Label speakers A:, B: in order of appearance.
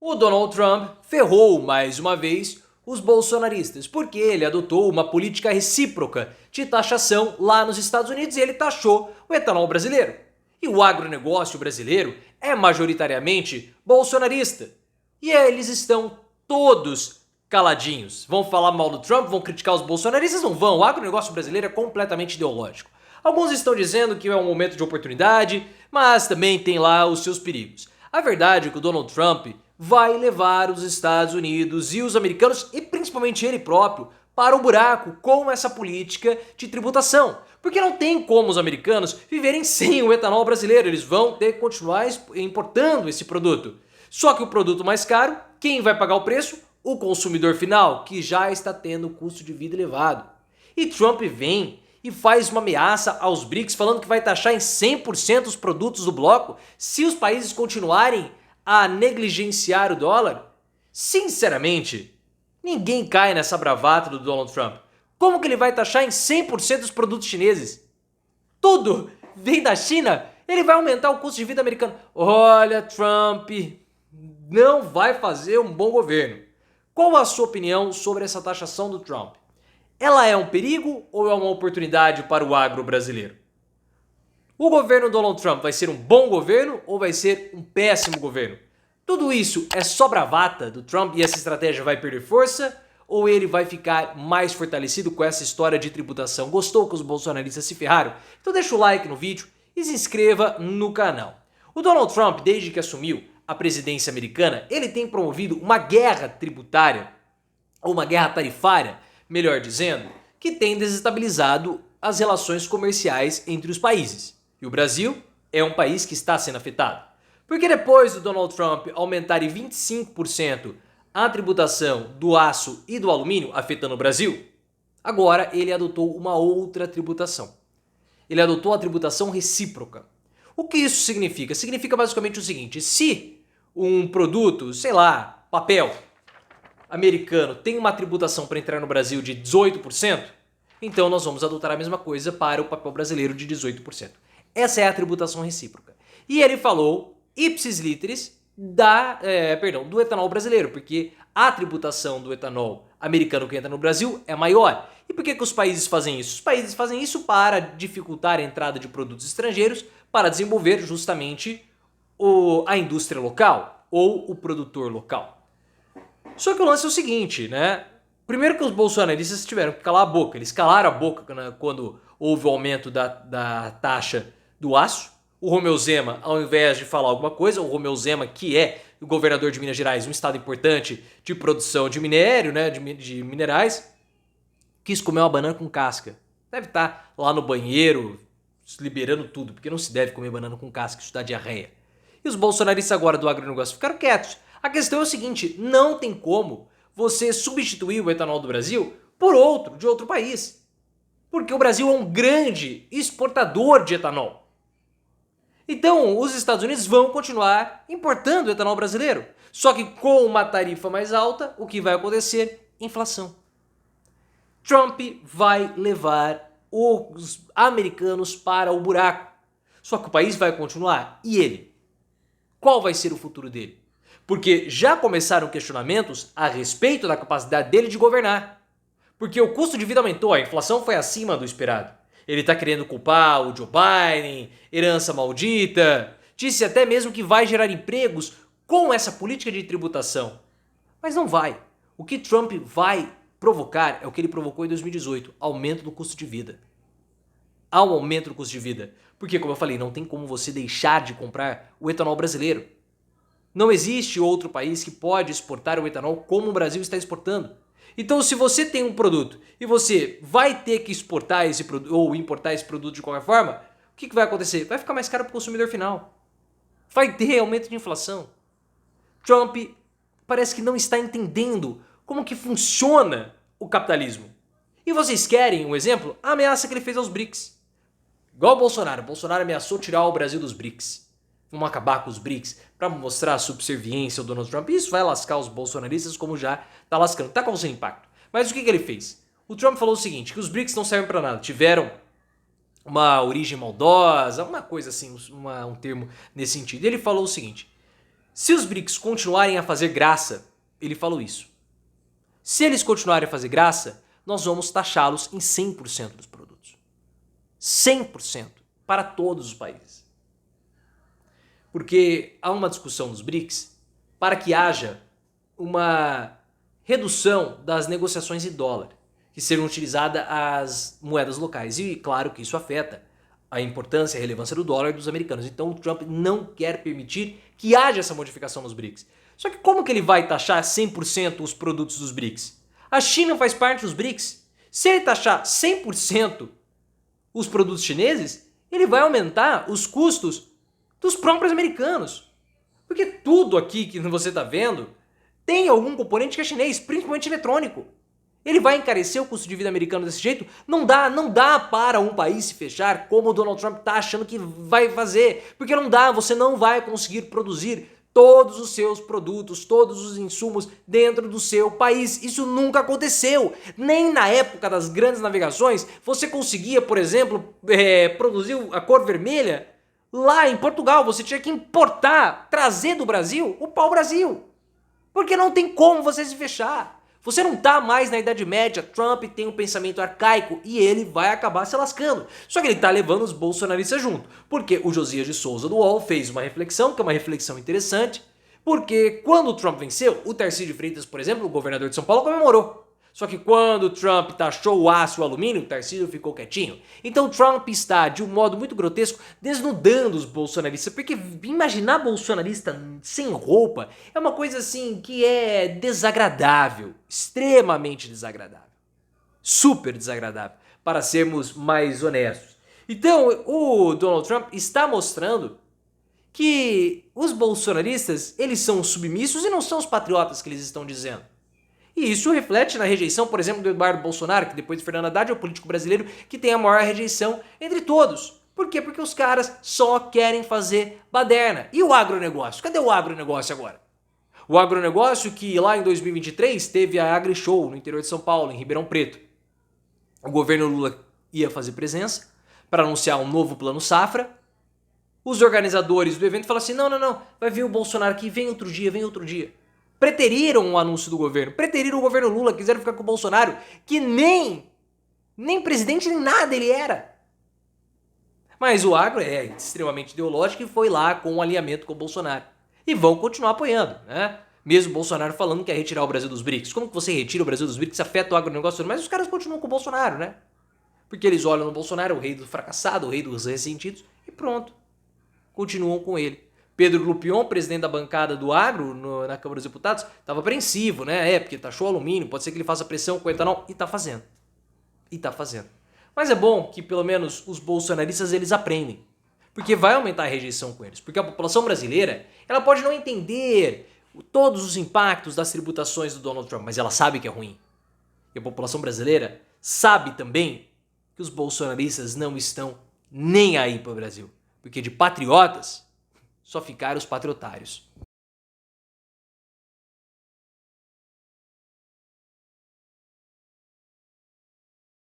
A: O Donald Trump ferrou mais uma vez os bolsonaristas, porque ele adotou uma política recíproca de taxação lá nos Estados Unidos e ele taxou o etanol brasileiro. E o agronegócio brasileiro é majoritariamente bolsonarista. E eles estão todos caladinhos. Vão falar mal do Trump, vão criticar os bolsonaristas? Não vão. O agronegócio brasileiro é completamente ideológico. Alguns estão dizendo que é um momento de oportunidade, mas também tem lá os seus perigos. A verdade é que o Donald Trump vai levar os Estados Unidos e os americanos, e principalmente ele próprio, para o buraco com essa política de tributação. Porque não tem como os americanos viverem sem o etanol brasileiro, eles vão ter que continuar importando esse produto. Só que o produto mais caro, quem vai pagar o preço? O consumidor final, que já está tendo custo de vida elevado. E Trump vem e faz uma ameaça aos BRICS falando que vai taxar em 100% os produtos do bloco se os países continuarem a negligenciar o dólar. Sinceramente, ninguém cai nessa bravata do Donald Trump. Como que ele vai taxar em 100% os produtos chineses? Tudo vem da China? Ele vai aumentar o custo de vida americano. Olha, Trump não vai fazer um bom governo. Qual a sua opinião sobre essa taxação do Trump? Ela é um perigo ou é uma oportunidade para o agro brasileiro? O governo Donald Trump vai ser um bom governo ou vai ser um péssimo governo? Tudo isso é só bravata do Trump e essa estratégia vai perder força? Ou ele vai ficar mais fortalecido com essa história de tributação? Gostou que os bolsonaristas se ferraram? Então deixa o like no vídeo e se inscreva no canal. O Donald Trump, desde que assumiu a presidência americana, ele tem promovido uma guerra tributária, ou uma guerra tarifária, melhor dizendo, que tem desestabilizado as relações comerciais entre os países. E o Brasil é um país que está sendo afetado. Porque depois do Donald Trump aumentar em 25% a tributação do aço e do alumínio afetando o Brasil, agora ele adotou uma outra tributação. Ele adotou a tributação recíproca. O que isso significa? Significa basicamente o seguinte: se um produto, sei lá, papel americano tem uma tributação para entrar no Brasil de 18%, então nós vamos adotar a mesma coisa para o papel brasileiro de 18%. Essa é a tributação recíproca. E ele falou ipsis literis do etanol brasileiro, porque a tributação do etanol americano que entra no Brasil é maior. E por que os países fazem isso? Os países fazem isso para dificultar a entrada de produtos estrangeiros, para desenvolver justamente a indústria local ou o produtor local. Só que o lance é o seguinte, né? Primeiro que os bolsonaristas tiveram que calar a boca. Eles calaram a boca, né, quando houve o aumento da taxa do aço. O Romeu Zema, ao invés de falar alguma coisa, o Romeu Zema, que é o governador de Minas Gerais, um estado importante de produção de minério, né, de minerais, quis comer uma banana com casca. Deve estar lá no banheiro, liberando tudo, porque não se deve comer banana com casca, isso dá diarreia. E os bolsonaristas agora do agronegócio ficaram quietos. A questão é o seguinte: não tem como você substituir o etanol do Brasil por outro, de outro país. Porque o Brasil é um grande exportador de etanol. Então, os Estados Unidos vão continuar importando o etanol brasileiro. Só que com uma tarifa mais alta, o que vai acontecer? Inflação. Trump vai levar os americanos para o buraco. Só que o país vai continuar. E ele? Qual vai ser o futuro dele? Porque já começaram questionamentos a respeito da capacidade dele de governar. Porque o custo de vida aumentou, a inflação foi acima do esperado. Ele está querendo culpar o Joe Biden, herança maldita, disse até mesmo que vai gerar empregos com essa política de tributação. Mas não vai. O que Trump vai provocar é o que ele provocou em 2018, aumento do custo de vida. Há um aumento do custo de vida. Porque, como eu falei, não tem como você deixar de comprar o etanol brasileiro. Não existe outro país que pode exportar o etanol como o Brasil está exportando. Então, se você tem um produto e você vai ter que exportar esse produto ou importar esse produto de qualquer forma, o que vai acontecer? Vai ficar mais caro para o consumidor final. Vai ter aumento de inflação. Trump parece que não está entendendo como que funciona o capitalismo. E vocês querem um exemplo? A ameaça que ele fez aos BRICS. Igual o Bolsonaro. O Bolsonaro ameaçou tirar o Brasil dos BRICS. Vamos acabar com os BRICS para mostrar a subserviência ao Donald Trump. Isso vai lascar os bolsonaristas como já está lascando. Está causando impacto. Mas o que ele fez? O Trump falou o seguinte, que os BRICS não servem para nada. Tiveram uma origem maldosa, uma coisa assim, um termo nesse sentido. Ele falou o seguinte: Se os BRICS continuarem a fazer graça, ele falou isso. Se eles continuarem a fazer graça, nós vamos taxá-los em 100% dos produtos. 100% para todos os países. Porque há uma discussão nos BRICS para que haja uma redução das negociações em dólar, que sejam utilizadas as moedas locais. E claro que isso afeta a importância e a relevância do dólar dos americanos. Então o Trump não quer permitir que haja essa modificação nos BRICS. Só que como que ele vai taxar 100% os produtos dos BRICS? A China faz parte dos BRICS. Se ele taxar 100% os produtos chineses, ele vai aumentar os custos dos próprios americanos. Porque tudo aqui que você está vendo tem algum componente que é chinês, principalmente eletrônico. Ele vai encarecer o custo de vida americano desse jeito? Não dá para um país se fechar como o Donald Trump está achando que vai fazer. Porque não dá, você não vai conseguir produzir todos os seus produtos, todos os insumos dentro do seu país. Isso nunca aconteceu. Nem na época das grandes navegações você conseguia, por exemplo, produzir a cor vermelha lá em Portugal. Você tinha que importar, trazer do Brasil o pau-brasil. Porque não tem como você se fechar. Você não tá mais na Idade Média, Trump tem um pensamento arcaico e ele vai acabar se lascando. Só que ele tá levando os bolsonaristas junto. Porque o Josias de Souza do UOL fez uma reflexão, que é uma reflexão interessante, porque quando o Trump venceu, o Tarcísio de Freitas, por exemplo, o governador de São Paulo, comemorou. Só que quando o Trump taxou o aço e o alumínio, o Tarcísio ficou quietinho. Então o Trump está, de um modo muito grotesco, desnudando os bolsonaristas. Porque imaginar bolsonarista sem roupa é uma coisa assim que é desagradável. Extremamente desagradável. Super desagradável, para sermos mais honestos. Então o Donald Trump está mostrando que os bolsonaristas, eles são submissos e não são os patriotas que eles estão dizendo. E isso reflete na rejeição, por exemplo, do Eduardo Bolsonaro, que depois de Fernando Haddad é o político brasileiro que tem a maior rejeição entre todos. Por quê? Porque os caras só querem fazer baderna. E o agronegócio? Cadê o agronegócio agora? O agronegócio que lá em 2023 teve a AgriShow no interior de São Paulo, em Ribeirão Preto. O governo Lula ia fazer presença para anunciar um novo plano safra. Os organizadores do evento falaram assim, não, vai vir o Bolsonaro aqui, vem outro dia. Preteriram o anúncio do governo, preteriram o governo Lula, quiseram ficar com o Bolsonaro, que nem presidente nem nada ele era. Mas o agro é extremamente ideológico e foi lá com um alinhamento com o Bolsonaro. E vão continuar apoiando, né? Mesmo o Bolsonaro falando que quer retirar o Brasil dos BRICS. Como que você retira o Brasil dos BRICS? Afeta o agronegócio, mas os caras continuam com o Bolsonaro, né? Porque eles olham no Bolsonaro, o rei do fracassado, o rei dos ressentidos, e pronto. Continuam com ele. Pedro Lupion, presidente da bancada do agro na Câmara dos Deputados, estava apreensivo, né? Porque taxou alumínio, pode ser que ele faça pressão com o etanol, e tá fazendo. Mas é bom que pelo menos os bolsonaristas eles aprendem, porque vai aumentar a rejeição com eles, porque a população brasileira, ela pode não entender todos os impactos das tributações do Donald Trump, mas ela sabe que é ruim. E a população brasileira sabe também que os bolsonaristas não estão nem aí para o Brasil, porque de patriotas só ficaram os patriotários.